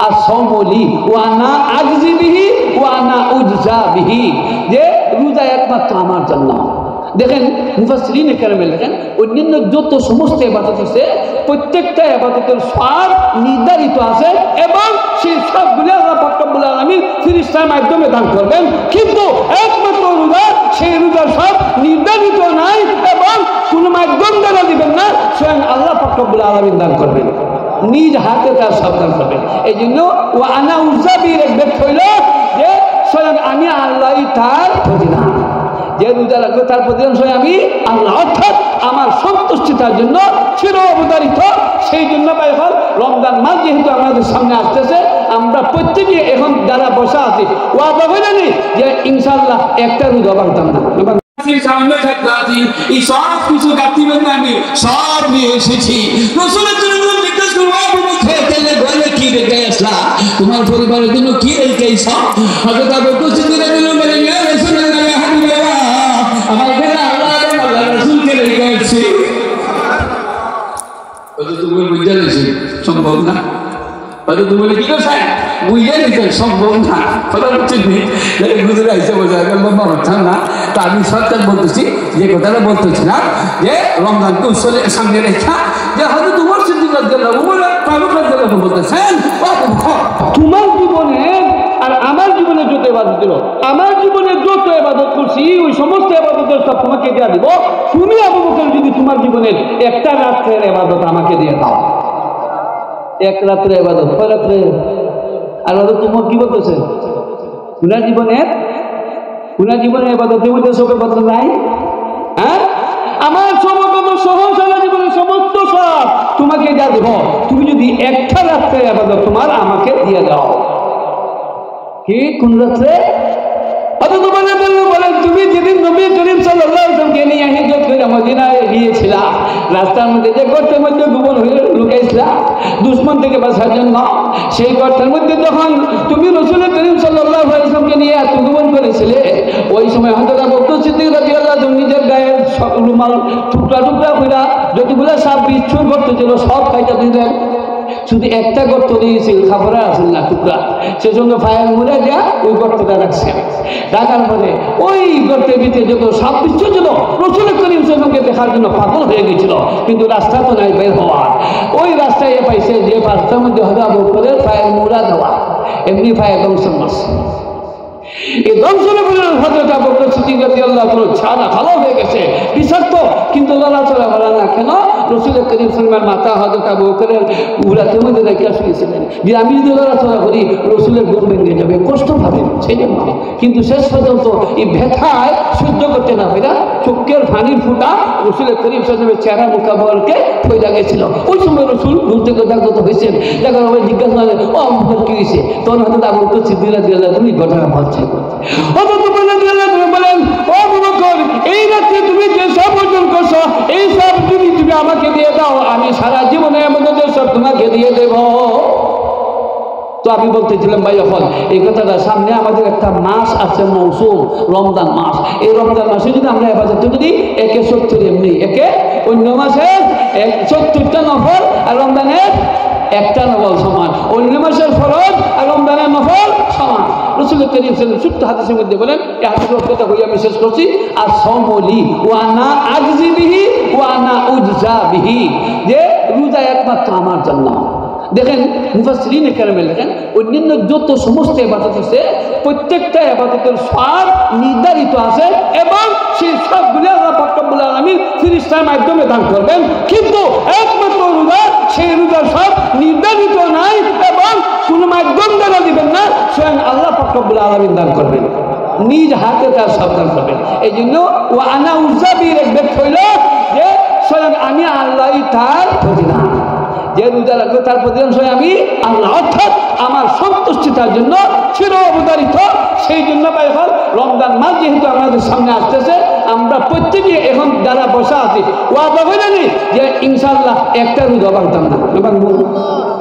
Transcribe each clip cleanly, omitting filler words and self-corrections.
আসৌমলি ওয়া আনা আজজি বিহি ওয়া আনা উজজা বিহি, যে রোজা একমাত্র আমার জন্য। দেখেন মুফাসসিরিন কেরামে লেখেন অন্যান্য যত সমস্ত ইবাদত আছে প্রত্যেকটা ইবাদতের সওয়াব নির্ধারিত আছে এবং সেই সবগুলো আল্লাহ পাক রব্বুল আলামিন ফেরেশতার মাধ্যমে দান করবেন, কিন্তু একমাত্র রোজা সেই রোজার সব নির্ধারিত নাই এবং কোনো মাধ্যম দ্বারা দিবেন না, স্বয়ং আল্লাহ পাক রব্বুল আলামিন দান করবেন, নিজ হাতে তার সব দান করবেন। এই জন্য ওয়া আনা উজাবির এক ব্যাখ্যা হইল যে স্বয়ং আমি আল্লাহই তার প্রতিদান, যে রোজা রাখবে তার প্রতিদান স্বয়ং আমি আল্লাহ, অর্থাৎ আমার সন্তুষ্টি তার জন্য চির অবতারিত। সেই জন্য এখন রমজান মাস যেহেতু আমাদের সামনে আসতেছে, আমরা প্রত্যেকে এখন যারা বসা আছি ওয়াদা করে নি যে ইনশাআল্লাহ একটা রোজা ভাঙতাম না। সামনে থাকতে আছি এই সব কিছু কাটিবেন না, আমি সব নিয়ে এসেছি। রসুলের জন্য জিজ্ঞেস করবো ঘরে কি রেখে আসলা, তোমার পরিবারের জন্য কি রেখে সব হয়তো তারপর প্রস্তুতির জন্য বলে আমার ঘরে আল্লাহ রসুলকে রেখে আসছি। তুমি বুঝতে পেরেছি সম্ভব না, হয়তো তুমি বলে কি করছে বুঝে নিতে সম্ভব না, বুঝে আসছে বোঝা মানতাম না। তা আমি সরকার বলতেছি যে কথাটা বলতেছিলাম যে রমজানকে উৎসবের সামনে রেখা যে হয়তো তোমার সিদ্ধিকার জন্য বলতেছেন তোমার জীবনে আর আমার জীবনে যত ইবাদত ছিল, আমার জীবনে যত ইবাদত করছি ওই সমস্ত ইবাদতের সব তোমাকে দেওয়া দিব। তুমি আবু বকর যদি তোমার জীবনের একটা রাত্রের ইবাদত আমাকে দিয়ে দাও, এক রাত্রে ইবাদত, কয় রাত্রে? আর তোমার কি বলতেছে উনার জীবনের ইবাদতের মধ্যে সবের কথা নাই। হ্যাঁ, আমার সমগত সহ সারা জীবনের সমস্ত সব তোমাকে যা দেব, তুমি যদি একটা রাত্রে ইবাদত তোমার আমাকে দিয়ে দাও। কি কোন রাত্রে? তুমি যেদিন নবী করিম সাল্লাল্লাহু আলাইহি ওয়াসাল্লামকে নিয়ে হিজরত করে মদিনায় গিয়েছিলা, রাস্তার মধ্যে যে গর্তের মধ্যে গোপন হয়ে লুকাইছিলা দুশমন থেকে বাঁচার জন্য, সেই গর্তের মধ্যে যখন তুমি রাসূল করিম সাল্লাল্লাহু আলাইহি ওয়াসাল্লামকে নিয়ে এত গোপন করেছিলে, ওই সময় হযরত আবু বকর সিদ্দিক রাদিয়াল্লাহু আনহু নিজের গায়ের রুমাল টুকরা টুকরা করে যতগুলো সাপ বিচ্ছুর গর্ত ছিল সব খাইটা দিলেন, শুধু একটা গর্ত দিয়েছিল খাবারে আসেন না টুকরা, সেজন্য ফায়ার মুড়ে দেয়া ওই গর্তটা রাখছে। রাখার পরে ওই গর্তের ভিতরে যত সাপ বিচ্ছু ছিল রাসূল করিম সাল্লাল্লাহু আলাইহি দেখার জন্য পাগল হয়ে গেছিল, কিন্তু রাস্তা তো নাই বের হওয়ার। ওই রাস্তায় পাইছে যে রাস্তার মধ্যে হযরত আবু বকরের ফায়ার মুড়া দেওয়া, এমনি ফায়ার ধ্বংসের মাস এই ধ্বংসের বলে হযরত আবু বকর সিদ্দিক রাদিয়াল্লাহু আনহু ছানা ভালো হয়ে গেছে, বিষাক্ত, কিন্তু লড়াচড়া করে না কেন? রাসূল করিম সাল্লাল্লাহু আলাইহি ওয়াসাল্লাম মাথা হযরত আবু বকরের উড়াতে মধ্যে রেখে শুয়েছিলেন যে আমি যদি লড়াচড়া করি রাসূলের ঘুম ভেঙে যাবে, কষ্ট পাবেন সেই জন্য। কিন্তু শেষ পর্যন্ত এই ব্যথায় সহ্য করতে না পেরে চোখের পানির ফুটা রাসূল করিম সাল্লাল্লাহু আলাইহি ওয়াসাল্লামের চেহারা মুখাবরকে হয়ে গেছিল। ওই সময় রাসূল দূর থেকে জাগ্রত হয়েছেন, দেখার পরে জিজ্ঞাসা করলেন ও আবু বকর কি হয়েছে? তখন হযরত আবু বকর সিদ্দিক রাদিয়াল্লাহু আনহু ঘটনা বলছেন। বলেন ও আবু বকর, এই রাত্রে তুমি যে সব অর্জন করছো এই সব যদি তুমি আমাকে দিয়ে দাও, আমি সারা জীবনে আমাদের সব তোমাকে দিয়ে দেব। তো আমি বলতেছিলাম ভাই, এখন এই কথাটা সামনে আমাদের একটা মাস আছে মৌসুম, রমজান মাস। এই রমজান মাসে যদি আমরা ইবাদত যদি 71 এমনি একে অন্য মাসে 70টা নফল আর রমজানের একটা নফল সমান, অন্য মাসের ফরজ আর রমজানের নফল সমান। রাসূল করিম সাল্লাল্লাহু আলাইহি ওয়াসাল্লাম সূত্র হাদিসের মধ্যে বলেন, এই হাদিসের কথা হইয়া আমি শেষ করছি, আর সমলি ওয়া আনা আজজি বিহি ওয়া আনা উজজা বিহি, যে রোজা একমাত্র আমার জন্য। দেখেন মুফাসসিরিন কেরামে লেখেন অন্যান্য যত সমস্ত ইবাদত আছে প্রত্যেকটা ইবাদতের সওয়াব নির্ধারিত আছে এবং সেই সবগুলো আল্লাহ পাক রব্বুল আলামিন ফেরেশতার মাধ্যমে দান করবেন, কিন্তু একমাত্র রোজা সেই রোজার সব নির্ধারিত নাই এবং কোনো মাধ্যম দ্বারা দিবেন না, স্বয়ং আল্লাহ পাক রব্বুল আলামিন দান করবেন, নিজ হাতে তার সব দান করবেন। এই জন্য ওয়া আনা উজাবির এক ব্যাখ্যা হইল যে স্বয়ং আমি আল্লাহই তার প্রতিদান, যে রোজা রাখবে তার প্রতিদান স্বয়ং আমি আল্লাহ, অর্থাৎ আমার সন্তুষ্টি তার জন্য চির অবতারিত। সেই জন্য এখন রমজান মাস যেহেতু আমাদের সামনে আসতেছে, আমরা প্রত্যেকে এখন যারা বসা আছি ওয়াদা করে নি যে ইনশাআল্লাহ একটা রোজা ভাঙতাম না।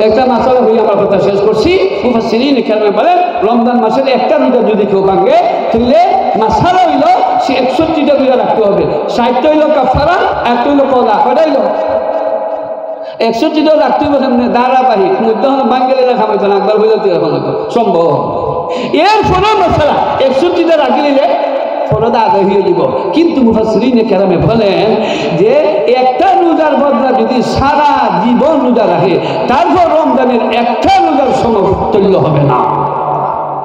একটা মাসালা হয়ে আমার কথা শেষ করছি। মুফাসসিরিন কেরাম বলেন রমজান মাসের একটা রোজা যদি কেউ ভাঙে তাহলে মাসালা হইল সে 61টা রোজা রাখতে হবে, 60টা হইল কাফারা, একটা হইল কজা, কয়টা হইল 61টা রাখতে হবে সামনে ধারাবাহিক মধ্যে বাঙ্গালি রাখা হইতো না একবার হইলে এখন সম্ভব এর ফলে মশলা 61টা রাখি নিলে ফরদ আদায় হয়ে যাব কিন্তু মুফাসসিরিনে কেরামে বলেন যে একটা রোজার বদলা যদি সারা জীবন রোজা রাখে তারপর রমজানের একটা রোজার সমতুল্য হবে না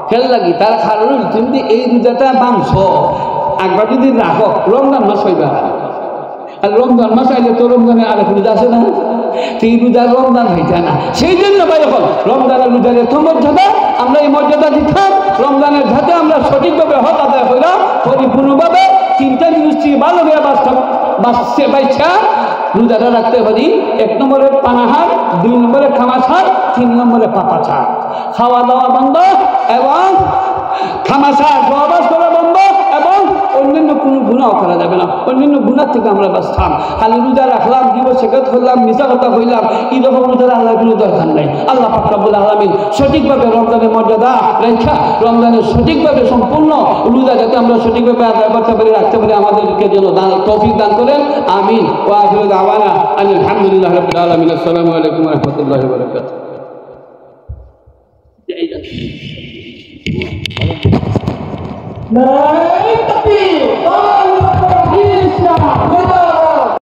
খেল লাগি তার কারণ তুমি এই রোজাটা মাংস একবার যদি রাখো রমজান মাস হইবা আর রমজান মাস আইলে তো রমজানের আরেক রোজা আছে না সেই রোজার রমজান হইতে না সেই জন্য ভাই এখন রমজানের রোজার এত মর্যাদা আমরা এই মর্যাদা দিতাম রমজানের ধাতে আমরা সঠিকভাবে হক আদায় হইলাম পরিপূর্ণভাবে তিনটা জিনিসটি ভালো হয়ে বাঁচছে বাইছা রোজাটা রাখতে পারি 1 নম্বরে পানাহার 2 নম্বরে খামাছার 3 নম্বরে পাপাছার খাওয়া দাওয়া বন্ধ এবং খামাছার সহবাস করা বন্ধ এবং অন্যান্য কোনো গুনাহ করা যাবে না অন্যান্য গুনাহ থেকে আমরা বাঁচতাম খালি রোজা রাখলাম দিবস শেখাত করলাম মিশা কথা কইলাম এইরকম রোজার আল্লাহর কোনো দরকার নাই আল্লাহ পাক রব্বুল আলামিন সঠিকভাবে রমজানের মর্যাদা রেখা রমজানের সঠিকভাবে সম্পূর্ণ রোজা যাতে আমরা সঠিকভাবে আদায় করতে পারি রাখতে পারি আমাদেরকে যেন তৌফিক দান করেন আমিন ওয়া আখিরু দাওয়ানা আলহামদুলিল্লাহি রাব্বিল আলামিন আসসালামু আলাইকুম ওয়া রাহমাতুল্লাহি ওয়া বারাকাতুহু